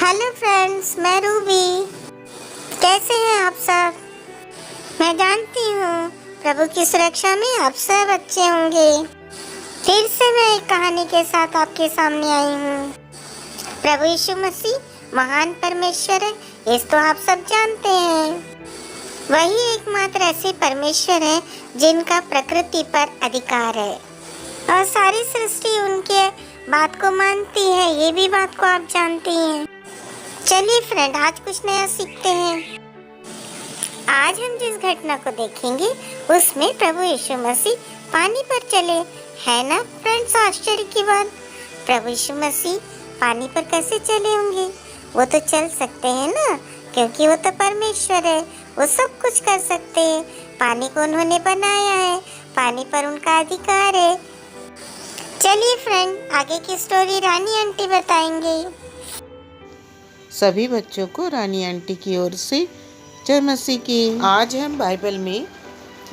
Hello friends, मैं Ruby. कैसे हैं आप सब? मैं जानती हूँ प्रभु की सुरक्षा में आप सब अच्छे होंगे। फिर से मैं एक कहानी के साथ आपके सामने आई हूँ। प्रभु यीशु मसीह महान परमेश्वर है, ये तो आप सब जानते हैं। वही एकमात्र ऐसे परमेश्वर है जिनका प्रकृति पर अधिकार है और सारी सृष्टि उनके बात को मानती है। ये भी बात को आप जानती हैं। चलिए फ्रेंड, आज कुछ नया सीखते हैं। आज हम जिस घटना को देखेंगे उसमें प्रभु यीशु मसीह पानी पर चले। है ना फ्रेंड्स आश्चर्य की बात। प्रभु यीशु मसीह पानी पर कैसे चले होंगे? वो तो चल सकते हैं ना, क्योंकि वो तो परमेश्वर है, वो सब कुछ कर सकते हैं। पानी को उन्होंने बनाया है, पानी पर उनका अधिकार है। चलिए फ्रेंड, आगे की स्टोरी रानी आंटी बताएंगे। सभी बच्चों को रानी आंटी की ओर से जय मसीह की। आज हम बाइबल में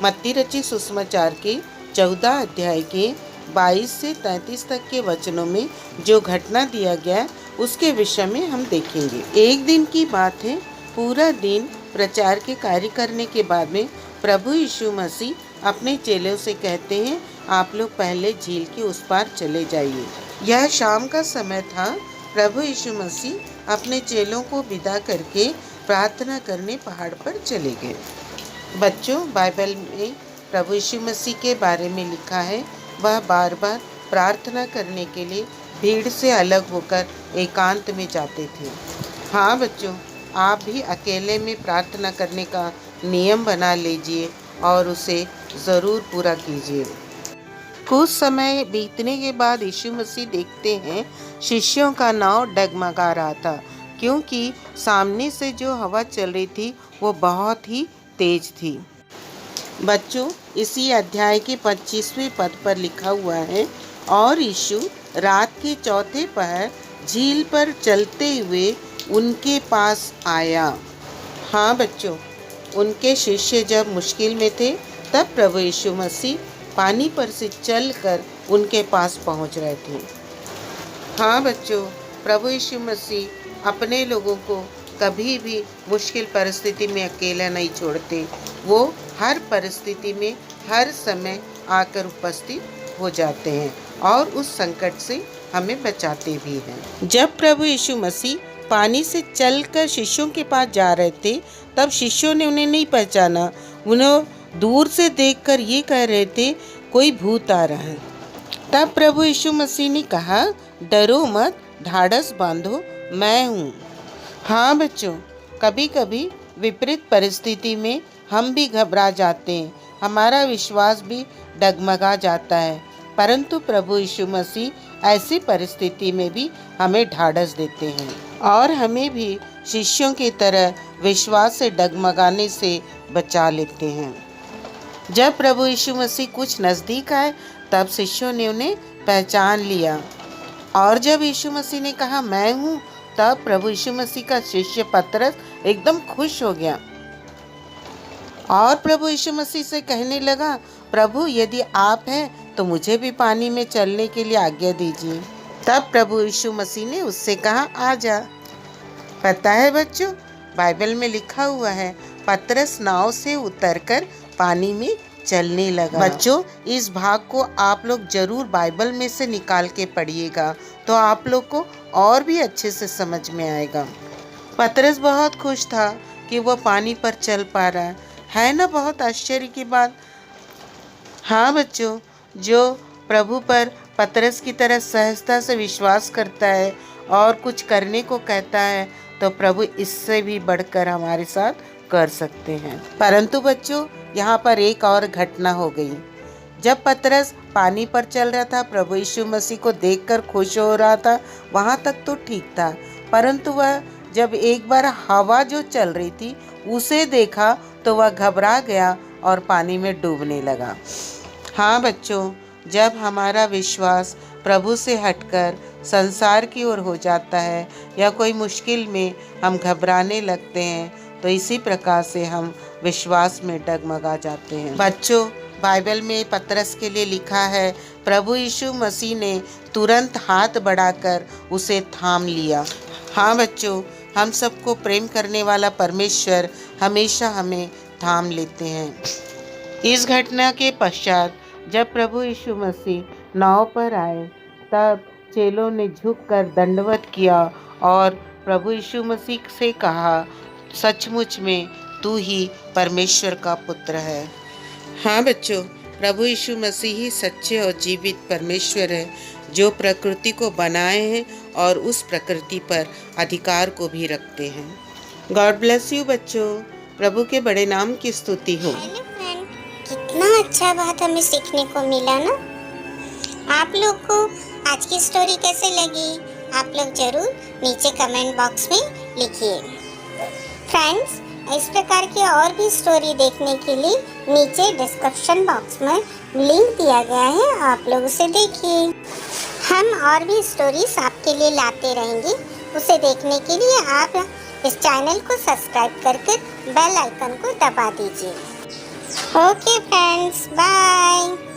मत्ती रचित सुसमाचार के 14 अध्याय के 22 से 33 तक के वचनों में जो घटना दिया गया उसके विषय में हम देखेंगे। एक दिन की बात है, पूरा दिन प्रचार के कार्य करने के बाद में प्रभु यीशु मसीह अपने चेलों से कहते हैं, आप लोग पहले झील के उस पार चले जाइए। यह शाम का समय था। प्रभु यीशु मसीह अपने चेलों को विदा करके प्रार्थना करने पहाड़ पर चले गए। बच्चों, बाइबल में प्रभु यीशु मसीह के बारे में लिखा है, वह बार बार प्रार्थना करने के लिए भीड़ से अलग होकर एकांत में जाते थे। हाँ बच्चों, आप भी अकेले में प्रार्थना करने का नियम बना लीजिए और उसे ज़रूर पूरा कीजिए। कुछ समय बीतने के बाद यीशु मसीह देखते हैं शिष्यों का नाव डगमगा रहा था, क्योंकि सामने से जो हवा चल रही थी वो बहुत ही तेज थी। बच्चों, इसी अध्याय के 25वें पद पर लिखा हुआ है, और यीशु रात के चौथे पहर झील पर चलते हुए उनके पास आया। हाँ बच्चों, उनके शिष्य जब मुश्किल में थे तब प्रभु यीशु मसीह पानी पर से चलकर उनके पास पहुंच रहे थे। हाँ बच्चों, प्रभु यीशु मसीह अपने लोगों को कभी भी मुश्किल परिस्थिति में अकेला नहीं छोड़ते। वो हर परिस्थिति में हर समय आकर उपस्थित हो जाते हैं और उस संकट से हमें बचाते भी हैं। जब प्रभु यीशु मसीह पानी से चलकर शिष्यों के पास जा रहे थे तब शिष्यों ने उन्हें नहीं पहचाना। उन्हें दूर से देखकर ये कह रहे थे, कोई भूत आ रहा है। तब प्रभु यीशु मसीह ने कहा, डरो मत, ढाढ़स बांधो, मैं हूँ। हाँ बच्चों, कभी कभी विपरीत परिस्थिति में हम भी घबरा जाते हैं, हमारा विश्वास भी डगमगा जाता है, परंतु प्रभु यीशु मसीह ऐसी परिस्थिति में भी हमें ढाढ़स देते हैं और हमें भी शिष्यों की तरह विश्वास से डगमगाने से बचा लेते हैं। जब प्रभु यीशु मसीह कुछ नज़दीक आए तब शिष्यों ने उन्हें पहचान लिया, और जब यीशु मसीह ने कहा मैं हूँ, तब प्रभु यीशु मसीह का शिष्य पतरस एकदम खुश हो गया और प्रभु यीशु मसीह से कहने लगा, प्रभु यदि आप हैं तो मुझे भी पानी में चलने के लिए आज्ञा दीजिए। तब प्रभु यीशु मसीह ने उससे कहा, आ जा। पता है बच्चों, बाइबल में लिखा हुआ है, पतरस नाव से उतरकर पानी में चलने लगा। बच्चों, इस भाग को आप लोग जरूर बाइबल में से निकाल के पढ़िएगा, तो आप लोग को और भी अच्छे से समझ में आएगा। पतरस बहुत खुश था कि वह पानी पर चल पा रहा है ना, बहुत आश्चर्य की बात। हाँ बच्चों, जो प्रभु पर पतरस की तरह सहजता से विश्वास करता है और कुछ करने को कहता है, तो प्रभु इससे भी बढ़कर हमारे साथ कर सकते हैं। परंतु बच्चों, यहाँ पर एक और घटना हो गई। जब पतरस पानी पर चल रहा था, प्रभु यीशु मसीह को देखकर खुश हो रहा था, वहाँ तक तो ठीक था, परंतु वह जब एक बार हवा जो चल रही थी उसे देखा तो वह घबरा गया और पानी में डूबने लगा। हाँ बच्चों, जब हमारा विश्वास प्रभु से हटकर संसार की ओर हो जाता है या कोई मुश्किल में हम घबराने लगते हैं, तो इसी प्रकार से हम विश्वास में डगमगा जाते हैं। बच्चों, बाइबल में पतरस के लिए लिखा है, प्रभु यीशु मसीह ने तुरंत हाथ बढ़ाकर उसे थाम लिया। हाँ बच्चों, हम सबको प्रेम करने वाला परमेश्वर हमेशा हमें थाम लेते हैं। इस घटना के पश्चात जब प्रभु यीशु मसीह नाव पर आए, तब चेलों ने झुककर दंडवत किया और प्रभु यीशु मसीह से कहा, सचमुच में तू ही परमेश्वर का पुत्र है। हाँ बच्चों, प्रभु यीशु मसीह ही सच्चे और जीवित परमेश्वर है, जो प्रकृति को बनाए हैं और उस प्रकृति पर अधिकार को भी रखते हैं। गॉड ब्लेस यू बच्चों। प्रभु के बड़े नाम की स्तुति हो। हेलो फ्रेंड, कितना अच्छा बात हमें सीखने को मिला ना। आप लोग को आज की स्टोरी कैसे लगी, आप लोग जरूर नीचे कमेंट बॉक्स में लिखिए। फ्रेंड्स, इस प्रकार की और भी स्टोरी देखने के लिए नीचे डिस्क्रिप्शन बॉक्स में लिंक दिया गया है, आप लोग उसे देखिए। हम और भी स्टोरीज आपके लिए लाते रहेंगे। उसे देखने के लिए आप इस चैनल को सब्सक्राइब करके बेल आइकन को दबा दीजिए। Okay friends, bye.